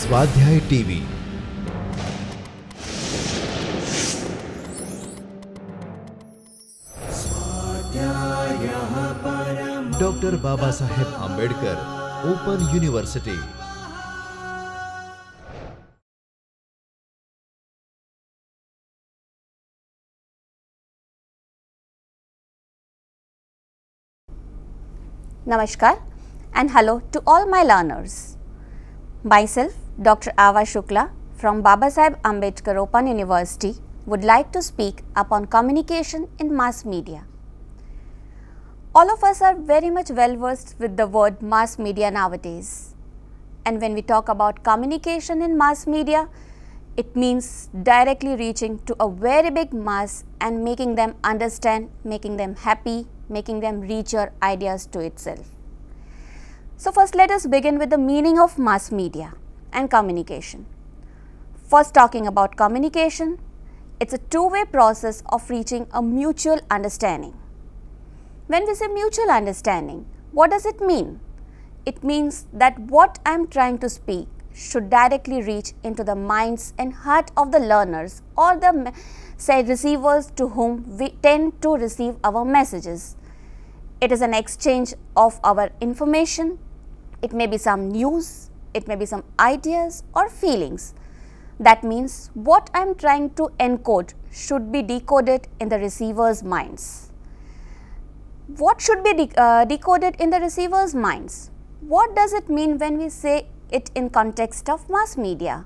स्वाध्याय TV. Doctor Baba Saheb Ambedkar open university. Namaskar and hello to all my learners. Myself, Dr. Ava Shukla from Baba Saheb Ambedkar Open University would like to speak upon communication in mass media. All of us are very much well versed with the word mass media nowadays. And when we talk about communication in mass media, it means directly reaching to a very big mass and making them understand, making them happy, making them reach your ideas to itself. So first let us begin with the meaning of mass media and communication. First, talking about communication, it's a two-way process of reaching a mutual understanding. When we say mutual understanding, what does it mean? It means that what I am trying to speak should directly reach into the minds and heart of the learners or the receivers to whom we tend to receive our messages. It is an exchange of our information. It may be some news, it may be some ideas or feelings. That means what I am trying to encode should be decoded in the receiver's minds. What should be decoded in the receiver's minds? What does it mean when we say it in context of mass media?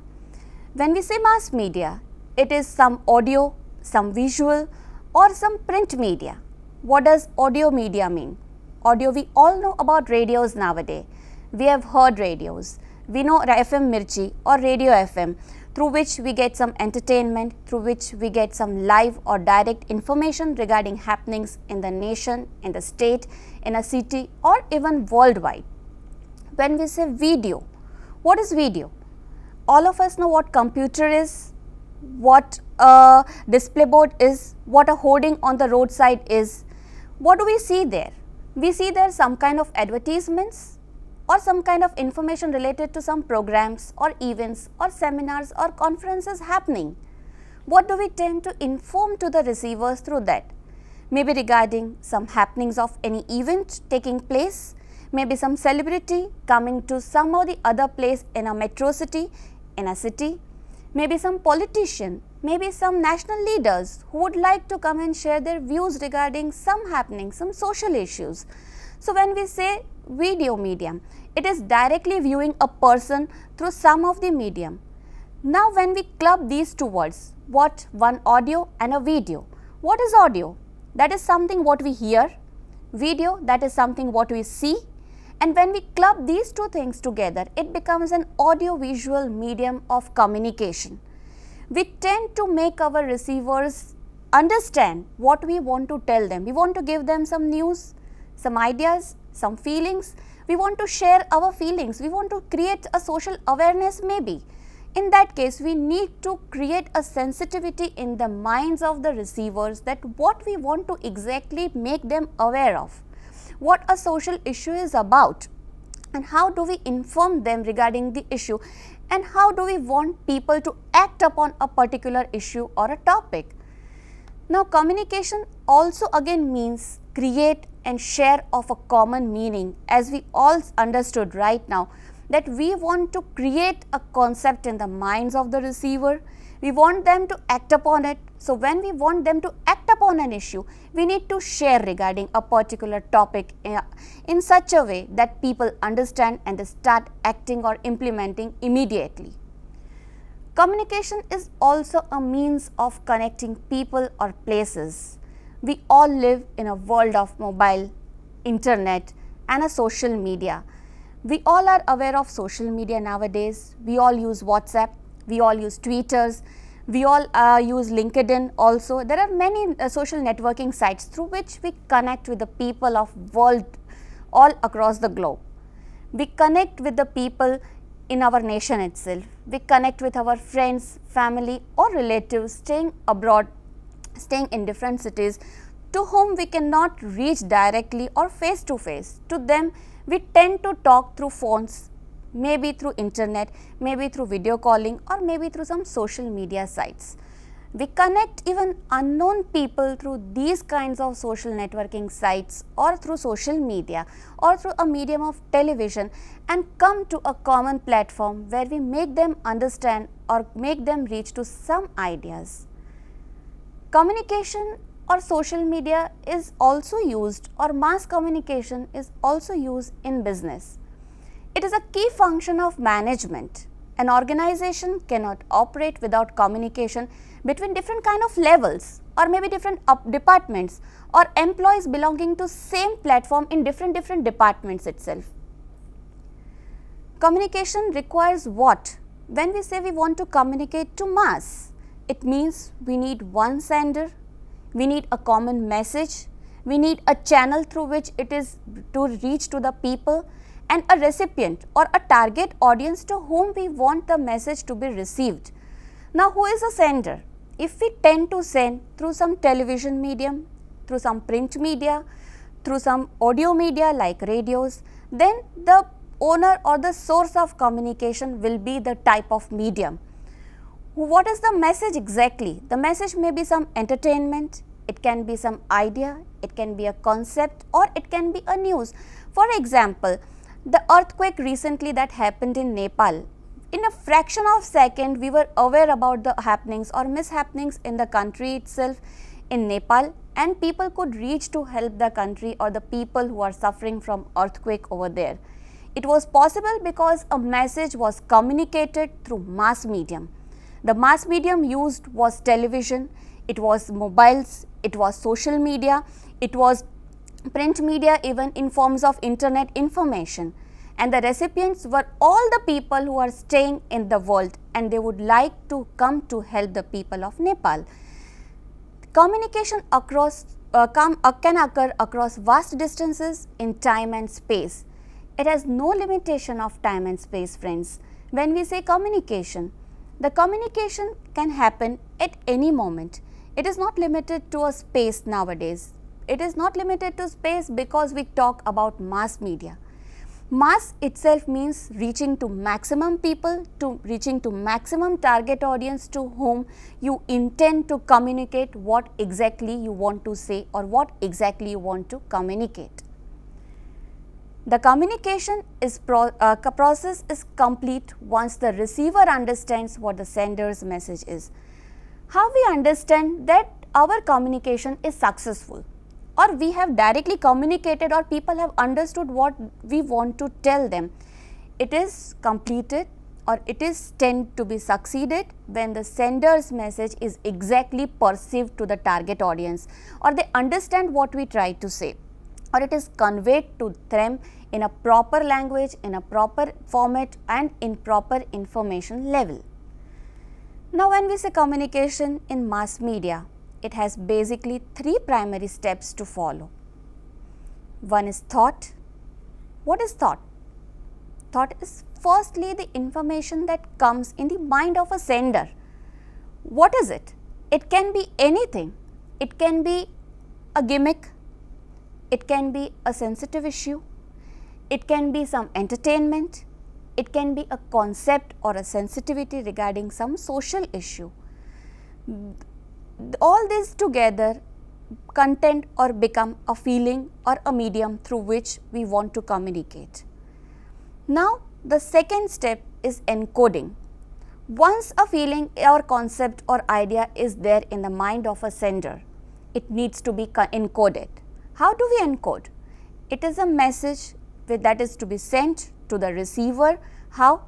When we say mass media, it is some audio, some visual or some print media. What does audio media mean? Audio, we all know about radios nowadays. We have heard radios. We know FM Mirchi or Radio FM, through which we get some entertainment, through which we get some live or direct information regarding happenings in the nation, in the state, in a city or even worldwide. When we say video, what is video? All of us know what computer is, what a display board is, what a hoarding on the roadside is. What do we see there? We see there some kind of advertisements or some kind of information related to some programs or events or seminars or conferences happening. What do we tend to inform to the receivers through that? Maybe regarding some happenings of any event taking place, maybe some celebrity coming to some or the other place in a metro city, in a city, maybe some politician, maybe some national leaders who would like to come and share their views regarding some happenings, some social issues. So when we say video medium, it is directly viewing a person through some of the medium. Now when we club these two words, what one audio and a video. What is audio? That is something what we hear. Video, that is something what we see. And when we club these two things together, it becomes an audio-visual medium of communication. We tend to make our receivers understand what we want to tell them. We want to give them some news, some ideas, some feelings. We want to share our feelings. We want to create a social awareness maybe. In that case, we need to create a sensitivity in the minds of the receivers that what we want to exactly make them aware of, what a social issue is about, and how do we inform them regarding the issue, and how do we want people to act upon a particular issue or a topic. Now, communication also again means create and share of a common meaning, as we all understood right now that we want to create a concept in the minds of the receiver. We want them to act upon it. So when we want them to act upon an issue, we need to share regarding a particular topic in such a way that people understand and they start acting or implementing immediately. Communication is also a means of connecting people or places. We all live in a world of mobile, internet and a social media. We all are aware of social media nowadays. We all use WhatsApp, we all use Twitters, we all use LinkedIn also. There are many social networking sites through which we connect with the people of world all across the globe. We connect with the people in our nation itself. We connect with our friends, family or relatives staying abroad, staying in different cities, to whom we cannot reach directly or face to face. To them, we tend to talk through phones, maybe through internet, maybe through video calling, or maybe through some social media sites. We connect even unknown people through these kinds of social networking sites or through social media or through a medium of television and come to a common platform where we make them understand or make them reach to some ideas. Communication or social media is also used, or mass communication is also used in business. It is a key function of management. An organization cannot operate without communication between different kind of levels or maybe different departments or employees belonging to same platform in different departments itself. Communication requires what? When we say we want to communicate to mass, it means we need one sender, we need a common message, we need a channel through which it is to reach to the people, and a recipient or a target audience to whom we want the message to be received. Now, who is a sender? If we tend to send through some television medium, through some print media, through some audio media like radios, then the owner or the source of communication will be the type of medium. What is the message exactly? The message may be some entertainment, it can be some idea, it can be a concept, or it can be a news. For example, the earthquake recently that happened in Nepal, in a fraction of a second we were aware about the happenings or mishappenings in the country itself in Nepal, and people could reach to help the country or the people who are suffering from earthquake over there. It was possible because a message was communicated through mass medium. The mass medium used was television, it was mobiles, it was social media, it was print media, even in forms of internet information, and the recipients were all the people who are staying in the world and they would like to come to help the people of Nepal. Communication can occur across vast distances in time and space. It has no limitation of time and space, friends. When we say communication, the communication can happen at any moment. It is not limited to a space nowadays. It is not limited to space because we talk about mass media. Mass itself means reaching to maximum people, to reaching to maximum target audience to whom you intend to communicate what exactly you want to say or what exactly you want to communicate. The communication process is complete once the receiver understands what the sender's message is. How we understand that our communication is successful, or we have directly communicated, or people have understood what we want to tell them? It is completed, or it is tend to be succeeded when the sender's message is exactly perceived to the target audience, or they understand what we try to say, or it is conveyed to them in a proper language, in a proper format, and in proper information level. Now, when we say communication in mass media, it has basically three primary steps to follow. One is thought. What is thought? Thought is firstly the information that comes in the mind of a sender. What is it? It can be anything. It can be a gimmick. It can be a sensitive issue. It can be some entertainment. It can be a concept or a sensitivity regarding some social issue. All these together content or become a feeling or a medium through which we want to communicate. Now, the second step is encoding. Once a feeling or concept or idea is there in the mind of a sender, it needs to be encoded. How do we encode? It is a message that is to be sent to the receiver. How?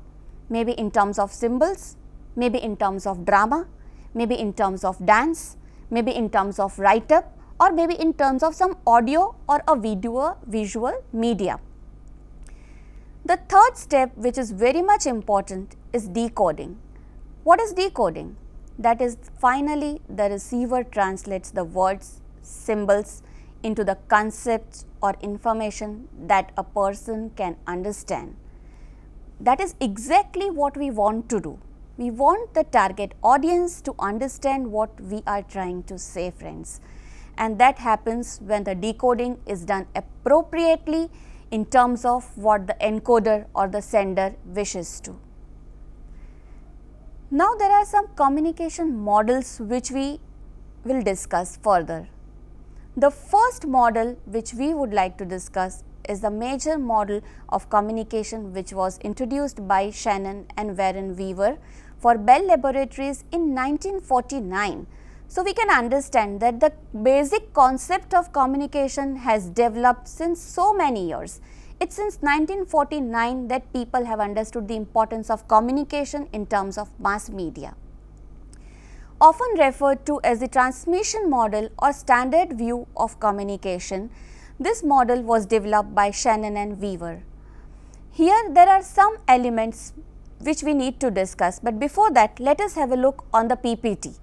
Maybe in terms of symbols, maybe in terms of drama, maybe in terms of dance, maybe in terms of write-up, or maybe in terms of some audio or a visual media. The third step, which is very much important, is decoding. What is decoding? That is, finally the receiver translates the words, symbols into the concepts or information that a person can understand. That is exactly what we want to do. We want the target audience to understand what we are trying to say, friends. And that happens when the decoding is done appropriately in terms of what the encoder or the sender wishes to. Now there are some communication models which we will discuss further. The first model which we would like to discuss is the major model of communication which was introduced by Shannon and Warren Weaver for Bell Laboratories in 1949. So we can understand that the basic concept of communication has developed since so many years. It's since 1949 that people have understood the importance of communication in terms of mass media. Often referred to as the transmission model or standard view of communication, this model was developed by Shannon and Weaver. Here there are some elements which we need to discuss, but before that let us have a look on the PPT.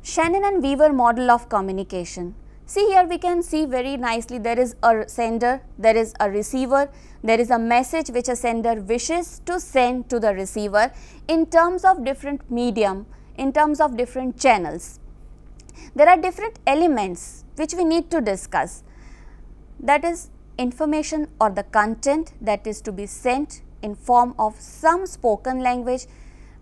Shannon and Weaver model of communication. See, here we can see very nicely there is a sender, there is a receiver, there is a message which a sender wishes to send to the receiver in terms of different medium, in terms of different channels. There are different elements which we need to discuss, that is information or the content that is to be sent in form of some spoken language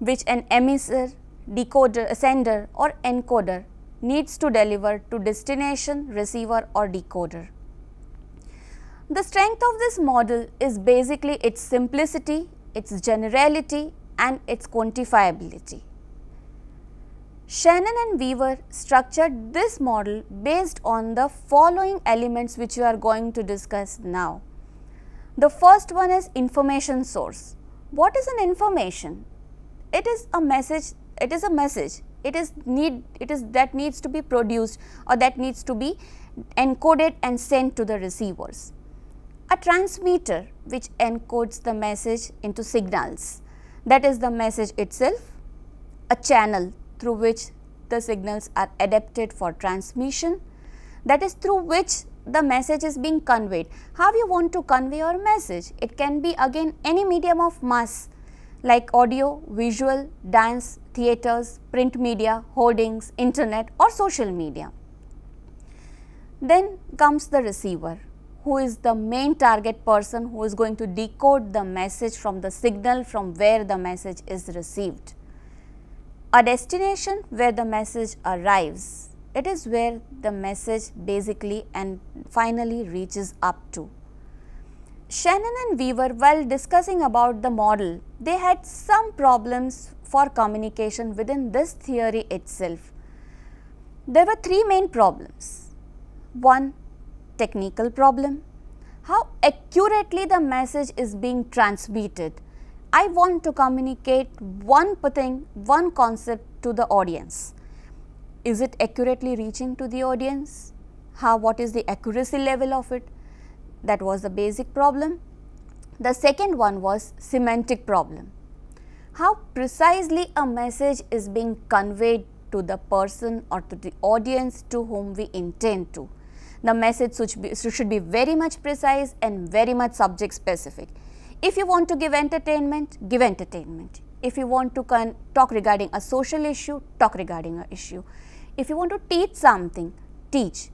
which an emissary, decoder, sender or encoder needs to deliver to destination, receiver or decoder. The strength of this model is basically its simplicity, its generality and its quantifiability. Shannon and Weaver structured this model based on the following elements which we are going to discuss now. The first one is information source. What is an information? It is a message. It is a message. It is that needs to be produced or that needs to be encoded and sent to the receivers. A transmitter which encodes the message into signals, that is the message itself. A channel through which the signals are adapted for transmission, that is through which the message is being conveyed. How you want to convey your message? It can be again any medium of mass like audio, visual, dance, theatres, print media, hoardings, internet or social media. Then comes the receiver, who is the main target person who is going to decode the message from the signal from where the message is received. A destination where the message arrives, it is where the message basically and finally reaches up to. Shannon and Weaver, while discussing about the model, they had some problems for communication within this theory itself. There were three main problems. One, technical problem. How accurately the message is being transmitted. I want to communicate one thing, one concept to the audience. Is it accurately reaching to the audience? What is the accuracy level of it? That was the basic problem. The second one was semantic problem. How precisely a message is being conveyed to the person or to the audience to whom we intend to. The message should be very much precise and very much subject specific. If you want to give entertainment, give entertainment. If you want to talk regarding a social issue, talk regarding an issue. If you want to teach something, teach.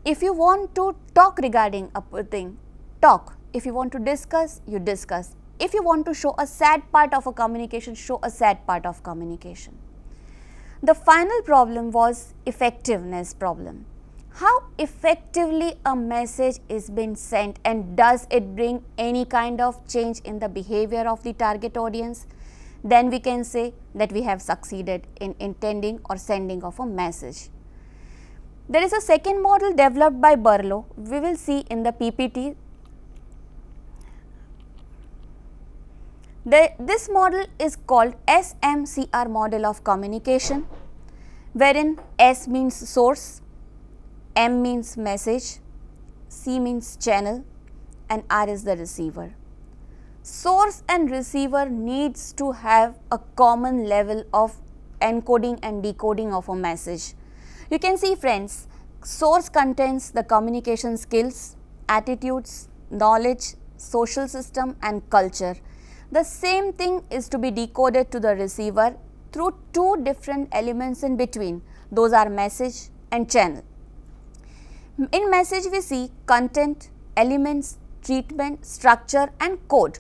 If you want to talk regarding a thing, talk. If you want to discuss, you discuss. If you want to show a sad part of a communication, show a sad part of communication. The final problem was effectiveness problem. How effectively a message is being sent and does it bring any kind of change in the behavior of the target audience? Then we can say that we have succeeded in intending or sending of a message. There is a second model developed by Barlow. We will see in the PPT. This model is called SMCR model of communication, wherein S means source, M means message, C means channel and R is the receiver. Source and receiver needs to have a common level of encoding and decoding of a message. You can see, friends, source contains the communication skills, attitudes, knowledge, social system and culture. The same thing is to be decoded to the receiver through two different elements in between. Those are message and channel. In message we see content, elements, treatment, structure and code.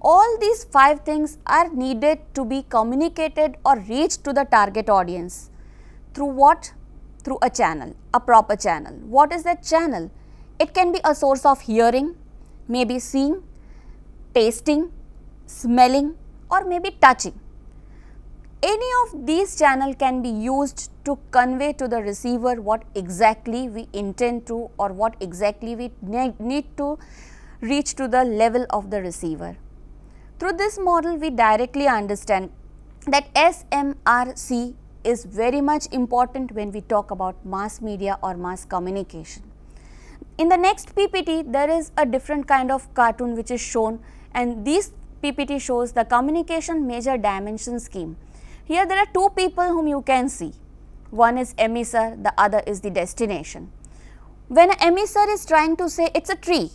All these 5 things are needed to be communicated or reached to the target audience. Through what? Through a channel, a proper channel. What is that channel? It can be a source of hearing, maybe seeing, tasting, smelling or maybe touching. Any of these channels can be used to convey to the receiver what exactly we intend to or what exactly we need to reach to the level of the receiver. Through this model, we directly understand that SMRC is very much important when we talk about mass media or mass communication. In the next PPT, there is a different kind of cartoon which is shown, and this PPT shows the communication major dimension scheme. Here there are 2 people whom you can see. One is emissor, the other is the destination. When an emissor is trying to say it's a tree,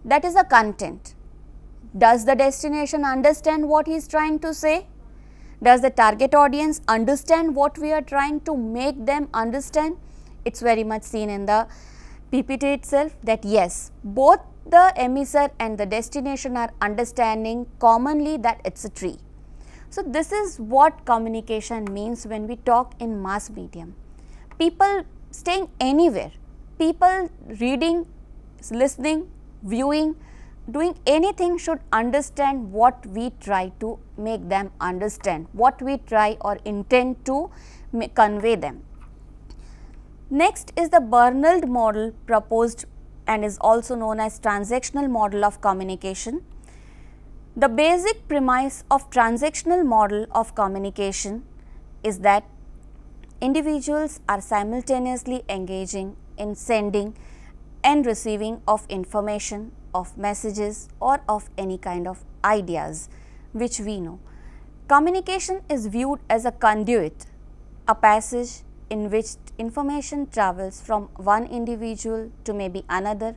that is a content. Does the destination understand what he is trying to say? Does the target audience understand what we are trying to make them understand? It's very much seen in the PPT itself that yes, both the emissor and the destination are understanding commonly that it's a tree. So this is what communication means when we talk in mass medium. People staying anywhere, people reading, listening, viewing, doing anything should understand what we try to make them understand, what we try or intend to convey them. Next is the Bernald model proposed and is also known as transactional model of communication. The basic premise of transactional model of communication is that individuals are simultaneously engaging in sending and receiving of information, of messages or of any kind of ideas which we know. Communication is viewed as a conduit, a passage in which information travels from one individual to maybe another,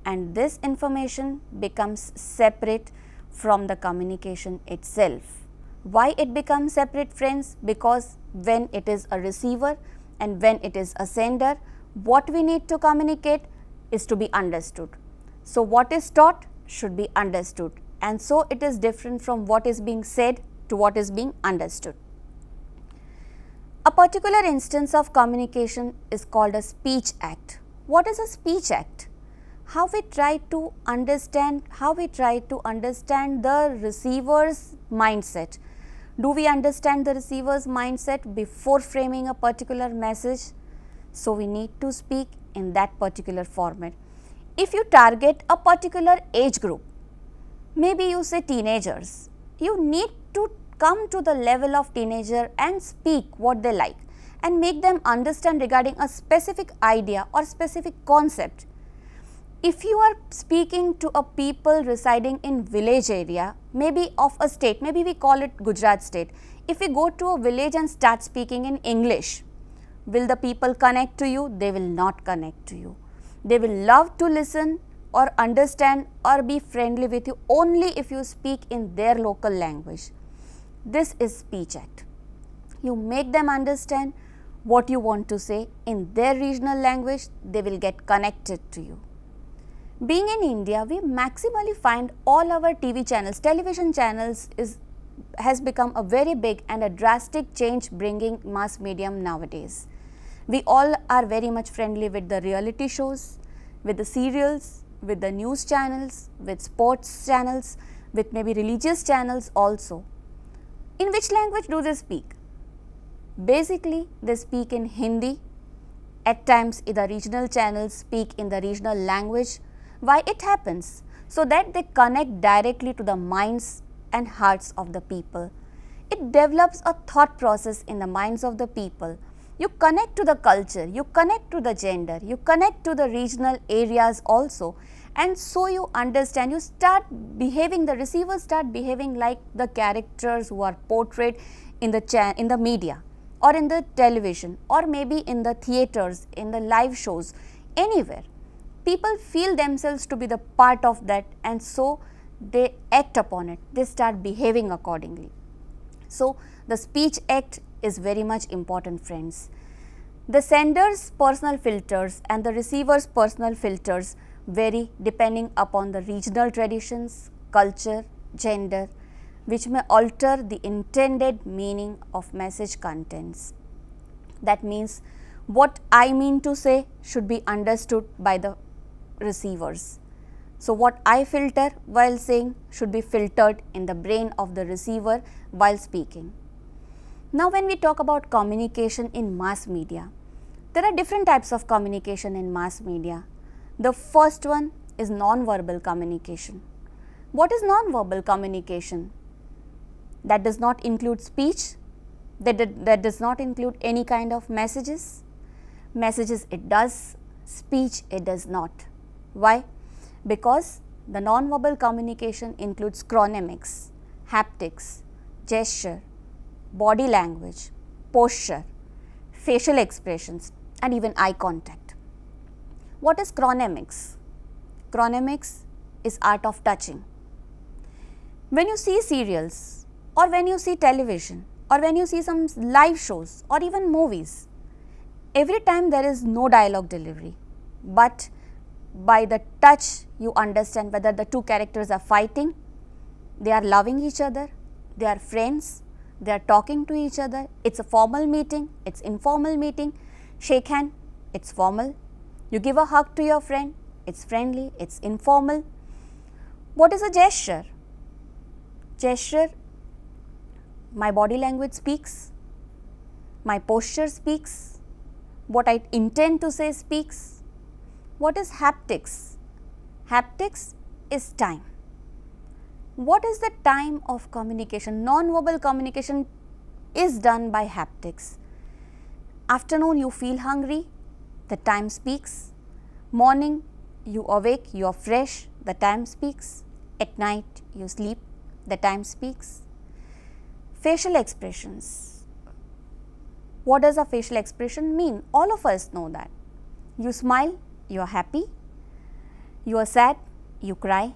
and this information becomes separate from the communication itself. Why it becomes separate, friends? Because when it is a receiver and when it is a sender, what we need to communicate is to be understood. So what is taught should be understood, and so it is different from what is being said to what is being understood. A particular instance of communication is called a speech act. What is a speech act? How we try to understand the receiver's mindset. Do we understand the receiver's mindset before framing a particular message? So we need to speak in that particular format. If you target a particular age group, maybe you say teenagers, you need to come to the level of teenager and speak what they like and make them understand regarding a specific idea or specific concept. If you are speaking to a people residing in village area, maybe of a state, maybe we call it Gujarat state, if we go to a village and start speaking in English, will the people connect to you? They will not connect to you. They will love to listen or understand or be friendly with you only if you speak in their local language. This is speech act. You make them understand what you want to say in their regional language, they will get connected to you. Being in India, we maximally find all our TV channels, television channels has become a very big and a drastic change bringing mass medium nowadays. We all are very much friendly with the reality shows, with the serials, with the news channels, with sports channels, with maybe religious channels also. In which language do they speak? Basically, they speak in Hindi. At times, the regional channels speak in the regional language. Why it happens? So that they connect directly to the minds and hearts of the people. It develops a thought process in the minds of the people. You connect to the culture, you connect to the gender, you connect to the regional areas also, and so you understand, you start behaving, the receivers start behaving like the characters who are portrayed in the media or in the television or maybe in the theaters, in the live shows, anywhere. People feel themselves to be the part of that, and so they act upon it, they start behaving accordingly. So the speech act is very much important, friends. The sender's personal filters and the receiver's personal filters vary depending upon the regional traditions, culture, gender, which may alter the intended meaning of message contents. That means what I mean to say should be understood by the receivers. So, what I filter while saying should be filtered in the brain of the receiver while speaking. Now, when we talk about communication in mass media, there are different types of communication in mass media. The first one is non-verbal communication. What is non-verbal communication? That does not include speech, that does not include any kind of messages. Messages it does, speech it does not. Why? Because the non-verbal communication includes chronemics, haptics, gesture, body language, posture, facial expressions and even eye contact. What is chronemics? Chronemics is art of touching. When you see serials or when you see television or when you see some live shows or even movies, every time there is no dialogue delivery, but by the touch you understand whether the two characters are fighting, they are loving each other, they are friends, they are talking to each other, it's a formal meeting, it's informal meeting, shake hand, it's formal, you give a hug to your friend, it's friendly, it's informal. What is a gesture? Gesture, my body language speaks, my posture speaks, what I intend to say speaks. What is haptics? Haptics is time. What is the time of communication? Non-verbal communication is done by haptics. Afternoon you feel hungry, the time speaks. Morning you awake, you are fresh, the time speaks. At night you sleep, the time speaks. Facial expressions. What does a facial expression mean? All of us know that. You smile, you are happy. You are sad, you cry.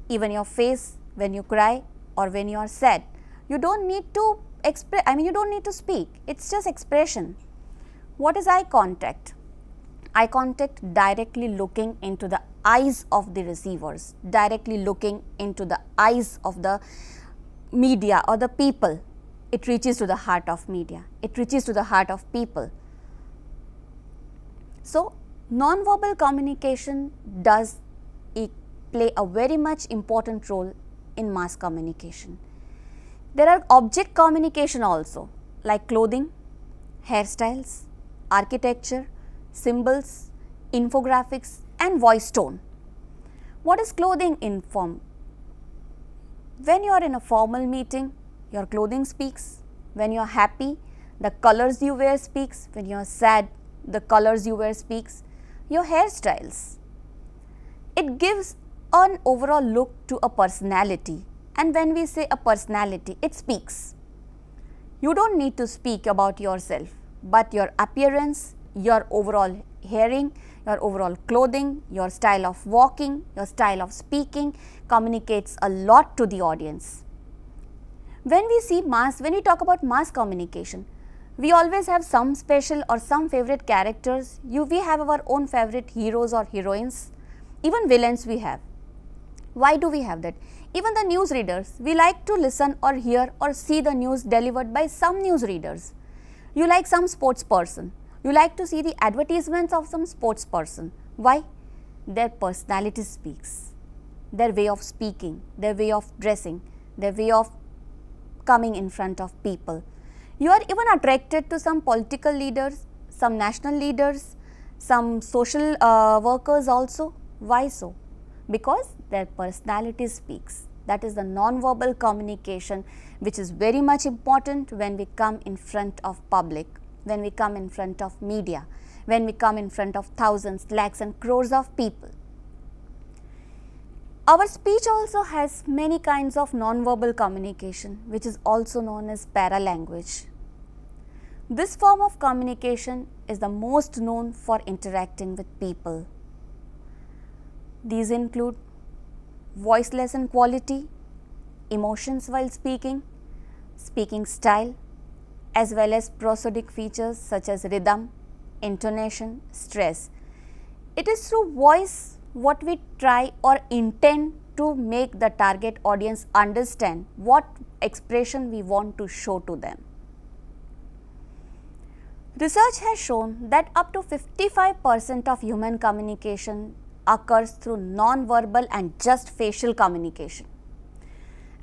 Even your face when you cry or when you are sad, you don't need to express, you don't need to speak, it's just expression. What is eye contact? Eye contact directly looking into the eyes of the receivers, directly looking into the eyes of the media or the people. It reaches to the heart of media, it reaches to the heart of people. So, non-verbal communication does play a very much important role in mass communication. There are object communication also, like clothing, hairstyles, architecture, symbols, infographics and voice tone. What is clothing inform? When you are in a formal meeting, your clothing speaks. When you are happy, the colors you wear speaks. When you are sad, the colors you wear speaks. Your hairstyles. It gives an overall look to a personality, and when we say a personality, it speaks. You don't need to speak about yourself, but your appearance, your overall hearing, your overall clothing, your style of walking, your style of speaking communicates a lot to the audience. When we talk about mass communication, we always have some special or some favorite characters. We have our own favorite heroes or heroines, even villains we have. Why do we have that? Even the news readers, we like to listen or hear or see the news delivered by some news readers. You like some sports person, you like to see the advertisements of some sports person. Why? Their personality speaks, their way of speaking, their way of dressing, their way of coming in front of people. You are even attracted to some political leaders, some national leaders, some social workers also. Why so? Because their personality speaks. That is the non-verbal communication, which is very much important when we come in front of public, when we come in front of media, when we come in front of thousands, lakhs and crores of people. Our speech also has many kinds of non-verbal communication, which is also known as paralanguage. This form of communication is the most known for interacting with people. These include voiceless in quality, emotions while speaking, speaking style, as well as prosodic features such as rhythm, intonation, stress. It is through voice what we try or intend to make the target audience understand what expression we want to show to them. Research has shown that up to 55% of human communication occurs through non-verbal and just facial communication,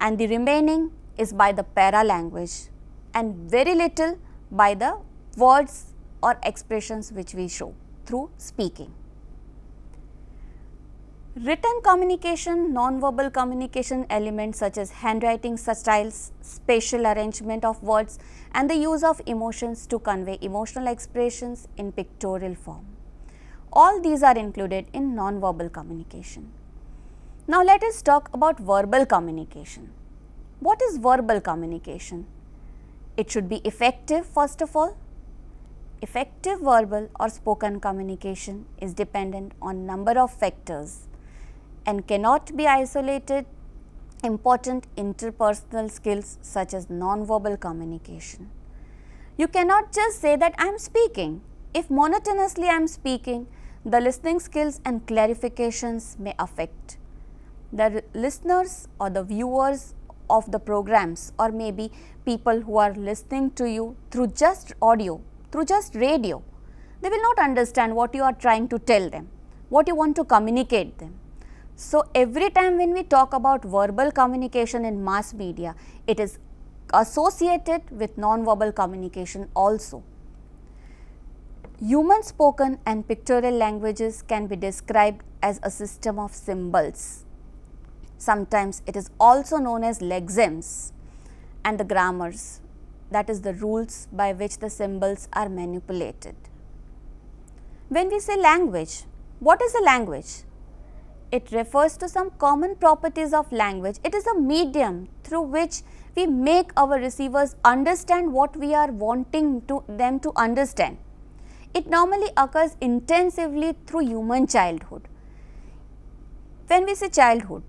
and the remaining is by the paralanguage and very little by the words or expressions which we show through speaking. Written communication, non-verbal communication elements such as handwriting styles, spatial arrangement of words, and the use of emotions to convey emotional expressions in pictorial form. All these are included in non-verbal communication. Now let us talk about verbal communication. What is verbal communication? It should be effective first of all. Effective verbal or spoken communication is dependent on number of factors and cannot be isolated. Important interpersonal skills such as non-verbal communication. You cannot just say that I am speaking. If monotonously I am speaking, the listening skills and clarifications may affect. The listeners or the viewers of the programs, or maybe people who are listening to you through just audio, through just radio, they will not understand what you are trying to tell them, what you want to communicate them. So, every time when we talk about verbal communication in mass media, it is associated with non-verbal communication also. Human spoken and pictorial languages can be described as a system of symbols. Sometimes it is also known as lexemes and the grammars, that is the rules by which the symbols are manipulated. When we say language, what is a language? It refers to some common properties of language. It is a medium through which we make our receivers understand what we are wanting them to understand. It normally occurs intensively through human childhood. When we say childhood,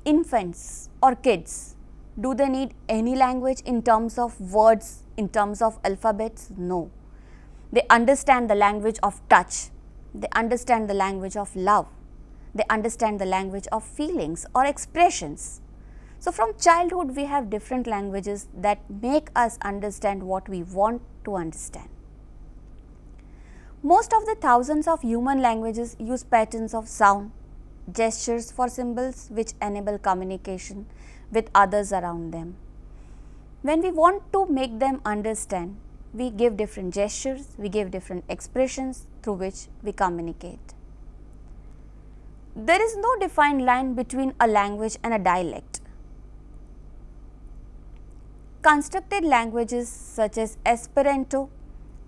infants or kids, do they need any language in terms of words, in terms of alphabets? No. They understand the language of touch. They understand the language of love. They understand the language of feelings or expressions. So, from childhood we have different languages that make us understand what we want to understand. Most of the thousands of human languages use patterns of sound, gestures for symbols which enable communication with others around them. When we want to make them understand, we give different gestures, we give different expressions through which we communicate. There is no defined line between a language and a dialect. Constructed languages such as Esperanto,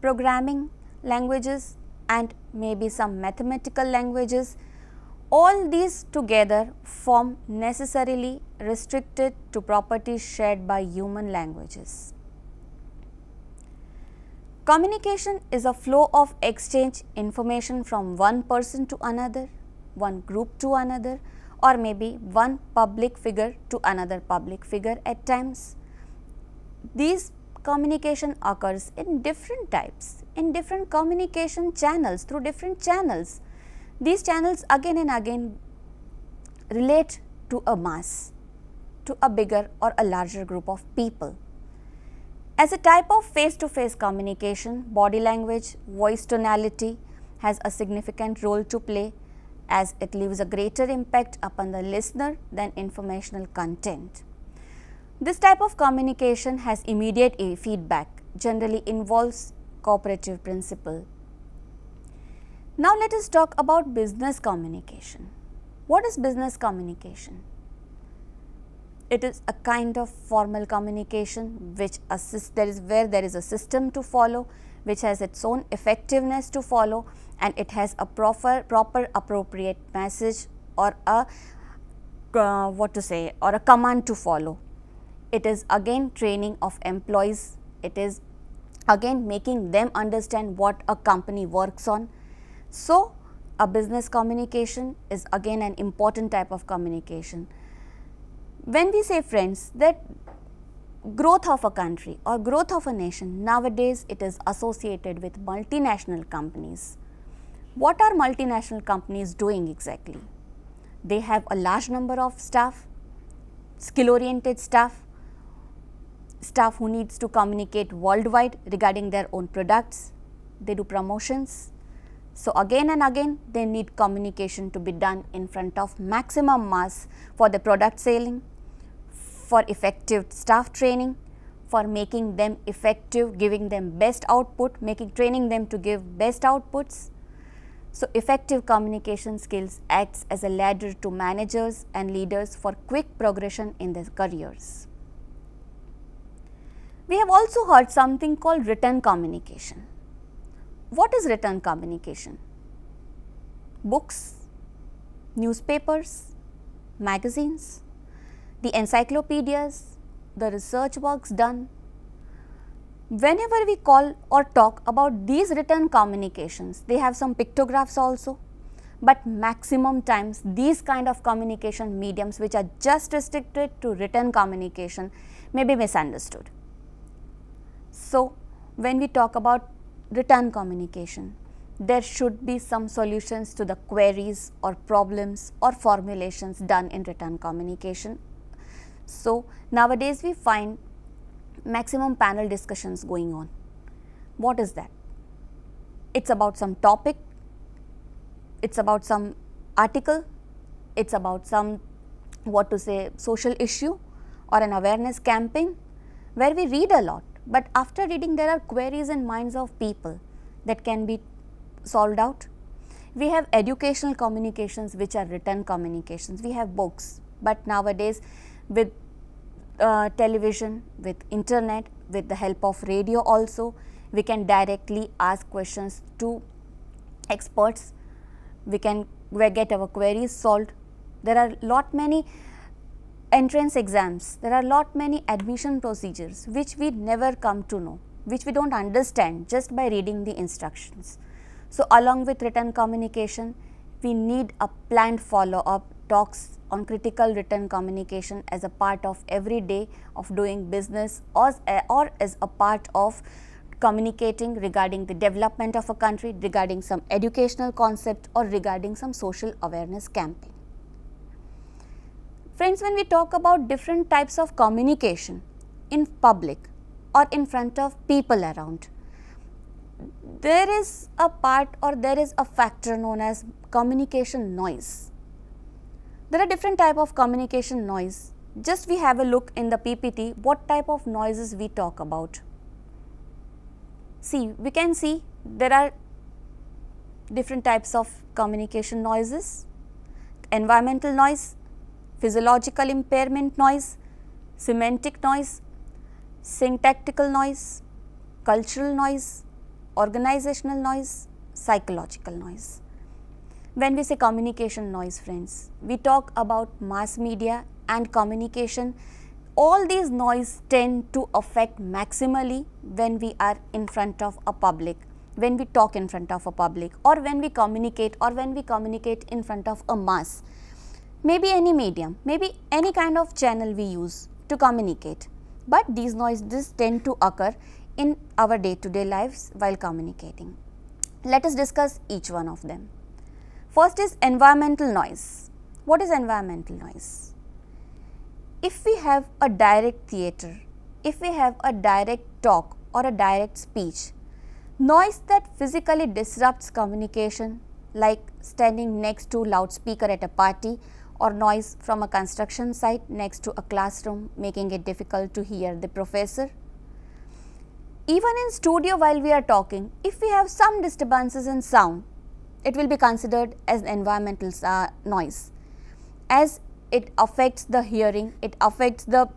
programming languages, and maybe some mathematical languages, all these together form necessarily restricted to properties shared by human languages. Communication is a flow of exchange information from one person to another, one group to another, or maybe one public figure to another public figure at times. These communication occurs in different types, in different communication channels, through different channels. These channels again and again relate to a mass, to a bigger or a larger group of people. As a type of face-to-face communication, body language, voice tonality has a significant role to play, as it leaves a greater impact upon the listener than informational content. This type of communication has immediate feedback, generally involves cooperative principle. Now let us talk about business communication. What is business communication? It is a kind of formal communication which where there is a system to follow, which has its own effectiveness to follow, and it has a proper appropriate message or a command to follow. It is again training of employees. It is again making them understand what a company works on. So, a business communication is again an important type of communication. When we say, friends, that growth of a country or growth of a nation, nowadays it is associated with multinational companies. What are multinational companies doing exactly? They have a large number of staff, skill-oriented staff who needs to communicate worldwide regarding their own products. They do promotions. So again and again they need communication to be done in front of maximum mass for the product selling, for effective staff training, for making them effective, giving them best output, training them to give best outputs. So effective communication skills acts as a ladder to managers and leaders for quick progression in their careers. We have also heard something called written communication. What is written communication? Books, newspapers, magazines, the encyclopedias, the research works done. Whenever we call or talk about these written communications, they have some pictographs also, but maximum times these kind of communication mediums which are just restricted to written communication may be misunderstood. So, when we talk about written communication, there should be some solutions to the queries or problems or formulations done in written communication. So, nowadays we find maximum panel discussions going on. What is that? It's about some topic, it's about some article, it's about some social issue or an awareness campaign where we read a lot, but after reading there are queries in minds of people that can be solved out. We have educational communications which are written communications, we have books, but nowadays with television, with internet, with the help of radio also, we can directly ask questions to experts, we can get our queries solved. There are lot many entrance exams, there are lot many admission procedures which we never come to know, which we don't understand just by reading the instructions. So, along with written communication, we need a planned follow-up talks on critical written communication as a part of every day of doing business or as a part of communicating regarding the development of a country, regarding some educational concept or regarding some social awareness campaign. Friends, when we talk about different types of communication in public or in front of people around, there is a part or there is a factor known as communication noise. There are different type of communication noise. Just we have a look in the PPT what type of noises we talk about. See, we can see there are different types of communication noises: environmental noise, physiological impairment noise, semantic noise, syntactical noise, cultural noise, organizational noise, psychological noise. When we say communication noise, friends, we talk about mass media and communication. All these noise tend to affect maximally when we are in front of a public, when we talk in front of a public, or when we communicate in front of a mass. Maybe any medium, maybe any kind of channel we use to communicate, but these noises tend to occur in our day-to-day lives while communicating. Let us discuss each one of them. First is environmental noise. What is environmental noise? If we have a direct theatre, if we have a direct talk or a direct speech, noise that physically disrupts communication, like standing next to loudspeaker at a party, or noise from a construction site next to a classroom, making it difficult to hear the professor. Even in studio while we are talking, if we have some disturbances in sound, it will be considered as environmental noise, as it affects the hearing, it affects the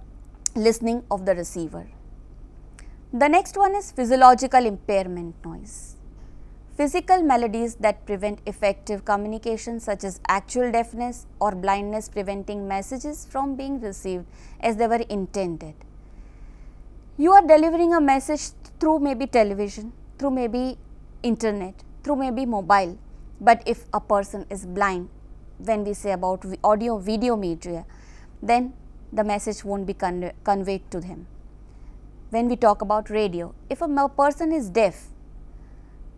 listening of the receiver. The next one is physiological impairment noise. Physical maladies that prevent effective communication, such as actual deafness or blindness, preventing messages from being received as they were intended. You are delivering a message through maybe television, through maybe internet, through maybe mobile, but if a person is blind, when we say about audio video media, then the message won't be conveyed to him. when we talk about radio, if a person is deaf,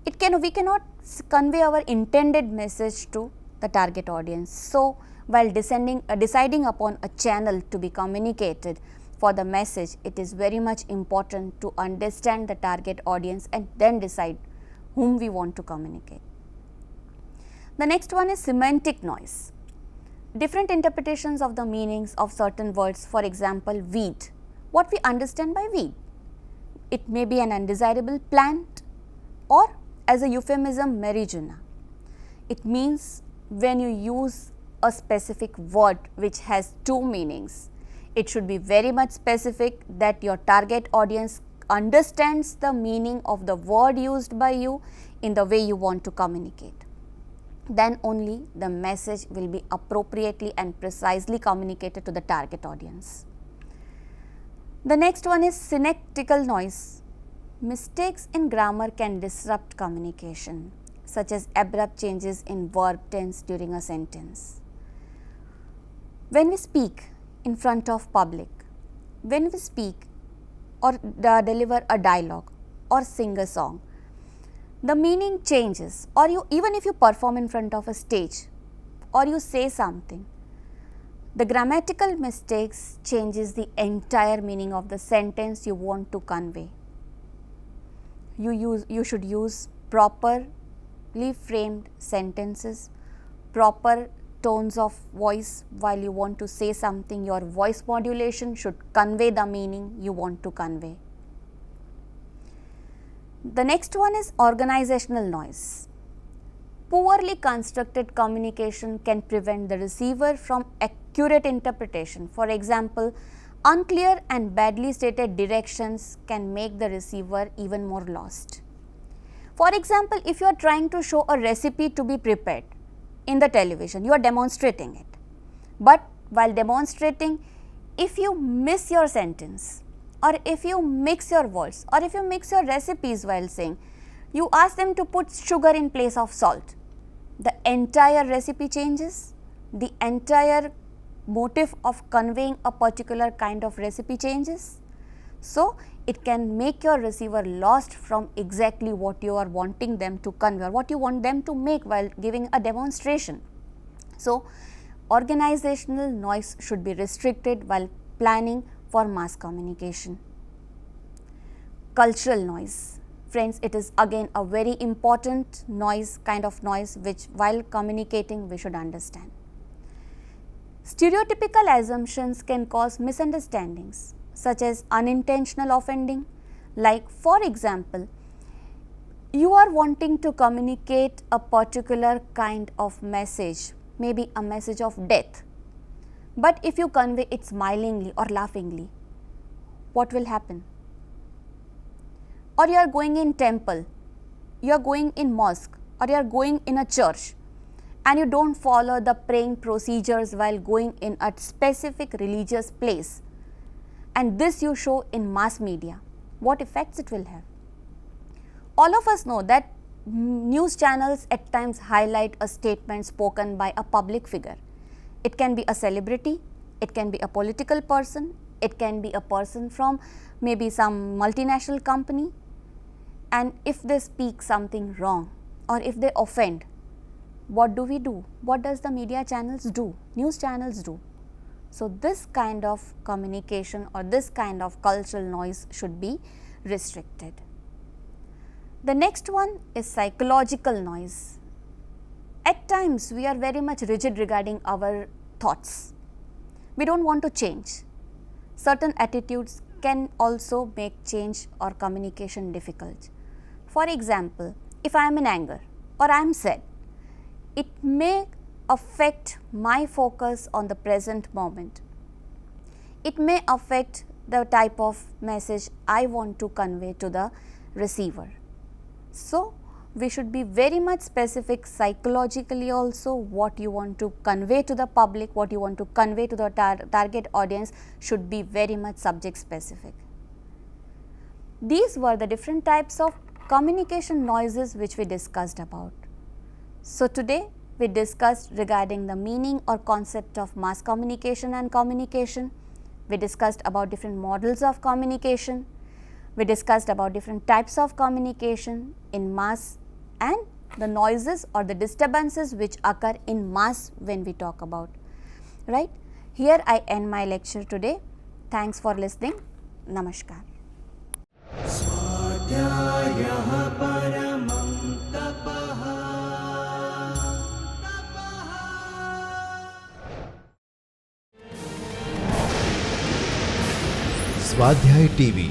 we cannot convey our intended message to the target audience. So, while deciding upon a channel to be communicated for the message, it is very much important to understand the target audience and then decide whom we want to communicate. The next one is semantic noise. Different interpretations of the meanings of certain words, for example, weed. What we understand by weed? It may be an undesirable plant or as a euphemism marijuana. It means when you use a specific word which has two meanings, it should be very much specific that your target audience understands the meaning of the word used by you in the way you want to communicate. Then only the message will be appropriately and precisely communicated to the target audience. The next one is synectical noise. Mistakes in grammar can disrupt communication, such as abrupt changes in verb tense during a sentence. When we speak in front of public, when we speak or deliver a dialogue or sing a song, the meaning changes, or even if you perform in front of a stage or you say something, the grammatical mistakes changes the entire meaning of the sentence you want to convey. You should use properly framed sentences, proper tones of voice while you want to say something. Your voice modulation should convey the meaning you want to convey. The next one is organizational noise. Poorly constructed communication can prevent the receiver from accurate interpretation. For example, unclear and badly stated directions can make the receiver even more lost. For example, if you are trying to show a recipe to be prepared in the television, you are demonstrating it. But while demonstrating, if you miss your sentence, or if you mix your words, or if you mix your recipes while saying, you ask them to put sugar in place of salt, the entire recipe changes, the entire motive of conveying a particular kind of recipe changes. So, it can make your receiver lost from exactly what you are wanting them to convey, what you want them to make while giving a demonstration. So, organizational noise should be restricted while planning for mass communication. Cultural noise. Friends, it is again a very important noise, kind of noise, which while communicating we should understand. Stereotypical assumptions can cause misunderstandings, such as unintentional offending. Like, for example, you are wanting to communicate a particular kind of message, maybe a message of death, but if you convey it smilingly or laughingly, what will happen? Or you are going in temple, you are going in mosque, or you are going in a church, and you don't follow the praying procedures while going in a specific religious place, and this you show in mass media, what effects it will have? All of us know that news channels at times highlight a statement spoken by a public figure. It can be a celebrity, it can be a political person, it can be a person from maybe some multinational company, and if they speak something wrong or if they offend, what do we do? What does the media channels do? News channels do. So, this kind of communication or this kind of cultural noise should be restricted. The next one is psychological noise. At times, we are very much rigid regarding our thoughts. We don't want to change. Certain attitudes can also make change or communication difficult. For example, if I am in anger or I am sad, it may affect my focus on the present moment. It may affect the type of message I want to convey to the receiver. So, we should be very much specific psychologically also what you want to convey to the public, what you want to convey to the target audience should be very much subject specific. These were the different types of communication noises which we discussed about. So, today we discussed regarding the meaning or concept of mass communication and communication. We discussed about different models of communication. We discussed about different types of communication in mass and the noises or the disturbances which occur in mass when we talk about. Right? Here I end my lecture today. Thanks for listening. Namaskar. स्वाध्याय TV